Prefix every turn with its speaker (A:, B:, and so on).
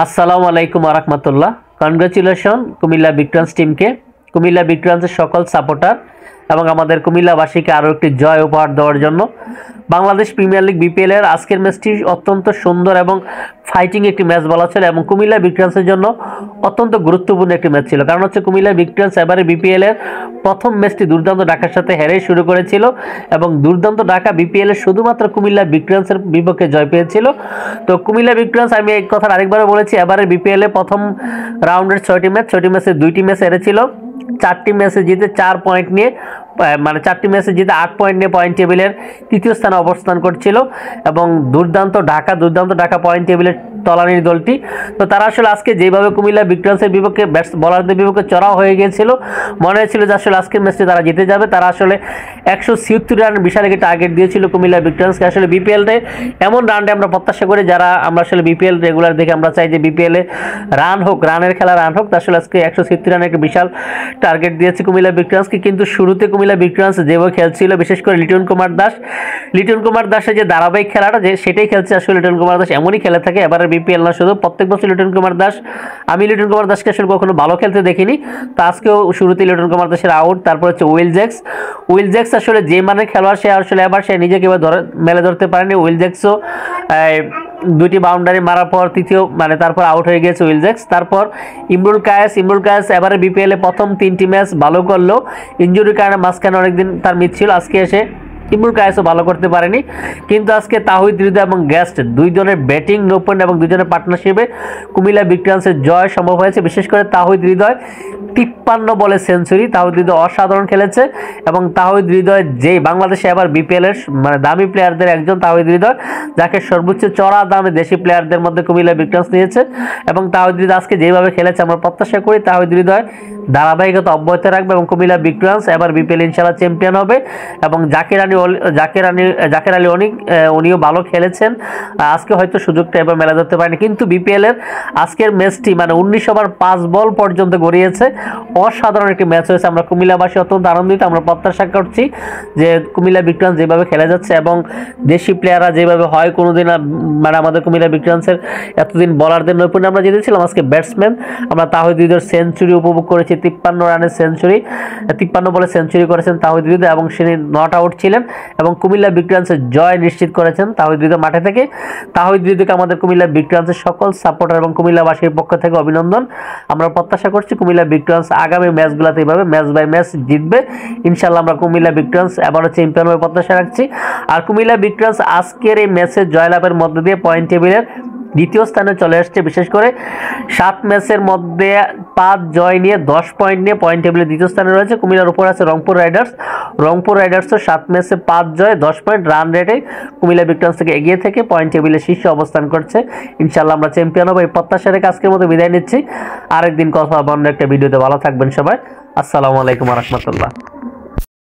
A: আসসালামু আলাইকুম রাহমাতুল্লাহ। কনগ্রাচুলেশন কুমিল্লা বিক্ট্রান্স টিমকে, কুমিল্লা বিক্ট্রান্সের সকল সাপোর্টার এবং আমাদের কুমিল্লাবাসীকে আরও একটি জয় উপহার দেওয়ার জন্য। বাংলাদেশ প্রিমিয়ার লিগ বিপিএল এর আজকের ম্যাচটি অত্যন্ত সুন্দর এবং ফাইটিং একটি ম্যাচ বলা ছিল এবং কুমিল্লা বিক্ট্রান্সের জন্য অত্যন্ত গুরুত্বপূর্ণ একটি ম্যাচ ছিল। কারণ হচ্ছে কুমিল্লা বিক্ট্রান্স এবারে বিপিএল এর প্রথম ম্যাচটি দুর্দান্ত ঢাকার সাথে হেরেই শুরু করেছিল এবং দুর্দান্ত ঢাকা বিপিএল এর শুধুমাত্র কুমিল্লা বিক্ট্রান্সের বিপক্ষে জয় পেয়েছিল। তো কুমিল্লা বিক্ট্রান্স, আমি এই কথা আরেকবারও বলেছি, এবারে বিপিএল এ প্রথম রাউন্ডের 6টি ম্যাচে 2টি ম্যাচ হেরেছিল, 4টি ম্যাচে জিতে 4 পয়েন্ট নিয়ে, মানে 4টি ম্যাচে জিতে 8 পয়েন্ট নিয়ে পয়েন্ট টেবিলের তৃতীয় স্থানে অবস্থান করছিল এবং দুর্দান্ত ঢাকা পয়েন্ট টেবিলের তলানির দলটি। তো তারা আসলে আজকে যেভাবে কুমিল্লা বিক্ট্রান্সের বিপক্ষে বলারদের বিপক্ষে চড়াও হয়ে গিয়েছিল, মনে হয়েছিল যে আসলে আজকের ম্যাচটি তারা জিতে যাবে। তারা আসলে 176 রানের বিশাল একটি টার্গেট দিয়েছিল কুমিল্লা বিক্ট্রান্সকে। আসলে বিপিএলতে এমন রানটা আমরা প্রত্যাশা করি, যারা আমরা আসলে বিপিএল রেগুলার দেখে আমরা চাই যে বিপিএলে রানের খেলা রান হোক। আসলে আজকে 176 রানের একটা বিশাল টার্গেট দিয়েছে কুমিল্লা বিক্ট্রান্সকে। কিন্তু শুরুতে কুমিল্লা বিক্ট্রান্স যেভাবে খেলছিল, বিশেষ করে লিটন কুমার দাসের যে ধারাবাহিক খেলাটা সেটাই খেলছে। আসলে লিটন কুমার দাস এমনই খেলে থাকে, এবারে বিপিএল না শুধু প্রত্যেক বছর লিটন কুমার দাসকে আসলে কখনো ভালো খেলতে দেখিনি। তো আজকেও শুরুতে লিটন কুমার দাসের আউট। তারপর হচ্ছে উইল জ্যাক্স আসলে যে মানের খেলোয়াড়, সে আসলে এবার সে নিজেকে মেলে ধরতে পারেনি। উইল জ্যাক্সও 2টি বাউন্ডারি মারার পর তারপর আউট হয়ে গেছে উইল জ্যাক্স। তারপর ইমরুল কায়েস এবারে বিপিএল এ প্রথম 3টি ম্যাচ ভালো করলো, ইনজুরির কারণে মাঝখানে অনেকদিন তার মিস ছিল। আজকে এসে ইমরুল কায়েসও ভালো করতে পারেনি, কিন্তু আজকে তাহিদ হৃদয় এবং গেস্ট দুইজনের ব্যাটিং নৌপণ্য এবং দুজনের পার্টনারশিপে কুমিল্লা বিক্ট্রান্সের জয় সম্ভব হয়েছে। বিশেষ করে তাহিদ হৃদয় 53 বলে সেঞ্চুরি, তাহিদ হৃদয় অসাধারণ খেলেছে এবং তাহিদ হৃদয় যে বাংলাদেশে এবার বিপিএল এর দামি প্লেয়ারদের একজন, তাহিদ হৃদয়, যাকে সর্বোচ্চ চড়া দামে দেশি প্লেয়ারদের মধ্যে কুমিল্লা বিক্ট্রান্স নিয়েছে। এবং তাহিদ হৃদয় আজকে যেভাবে খেলেছে, আমরা প্রত্যাশা করি তাহিদ হৃদয় ধারাবাহিকতা অব্যাহত রাখবে এবং কুমিল্লা বিক্ট্রান্স এবার বিপিএল ইনশাআল্লাহ চ্যাম্পিয়ন হবে। এবং জাকের আলী উনিও ভালো খেলেছেন, আজকে হয়তো সুযোগটা এবার মেলা ধরতে পারেনি। কিন্তু বিপিএল এর আজকের ম্যাচটি 19 ওভার 5 বল পর্যন্ত গড়িয়েছে, অসাধারণ একটি ম্যাচ হয়েছে। আমরা কুমিল্লাবাসী অত্যন্ত আনন্দিত। আমরা প্রত্যাশা করছি যে কুমিল্লা বিক্ট্রান্স যেভাবে খেলে যাচ্ছে এবং দেশি প্লেয়াররা যেভাবে হয়, কোনোদিন আমাদের কুমিল্লা বিক্ট্রান্সের এতদিন বলারদের নৈপুণ্য আমরা জিতেছিলাম, আজকে ব্যাটসম্যান আমরা তাহিদ হৃদয়ের সেঞ্চুরি উপভোগ করেছি। 53 রানের সেঞ্চুরি, 53 বলে সেঞ্চুরি করেছেন তাহিদ হৃদয় এবং সে নট আউট ছিলেন এবং কুমিল্লা বিক্ট্রান্সের জয় নিশ্চিত করেছেন তাহিদ হৃদয় মাঠে থেকে। তাহিদ হৃদয়কে আমাদের কুমিল্লা বিক্ট্রান্সের সকল সাপোর্টার এবং কুমিল্লাবাসীর পক্ষ থেকে অভিনন্দন। আমরা প্রত্যাশা করছি কুমিল্লা বিক্ট্রান্স আগামী ম্যাচগুলোতে এইভাবে ম্যাচ বাই ম্যাচ জিতবে ইনশাআল্লাহ। আমরা কুমিল্লা বিক্ট্রান্স এবারও চ্যাম্পিয়ন হয়ে প্রত্যাশা রাখছি। আর কুমিল্লা বিক্ট্রান্স আজকের এই ম্যাচের জয়লাভের মধ্য দিয়ে পয়েন্ট টেবিলের দ্বিতীয় স্থানে চলে আসছে। বিশেষ করে 7 ম্যাচের মধ্যে 5 জয় নিয়ে 10 পয়েন্ট নিয়ে পয়েন্ট টেবিলের দ্বিতীয় স্থানে রয়েছে। কুমিল্লার উপর আছে রংপুর রাইডার্সও 7 ম্যাচে 5 জয় 10 পয়েন্ট, রান রেটে কুমিল্লা বিক্ট্রান্স থেকে এগিয়ে থেকে পয়েন্ট টেবিলের শীর্ষে অবস্থান করছে। ইনশাআল্লাহ আমরা চ্যাম্পিয়ন হব এই প্রত্যাশা রেখে আজকের মতো বিদায় নিচ্ছি। আরেকদিন কথা হবে অন্য একটা ভিডিওতে। ভালো থাকবেন সবাই। আসসালামু আলাইকুম রাহমাতুল্লাহ।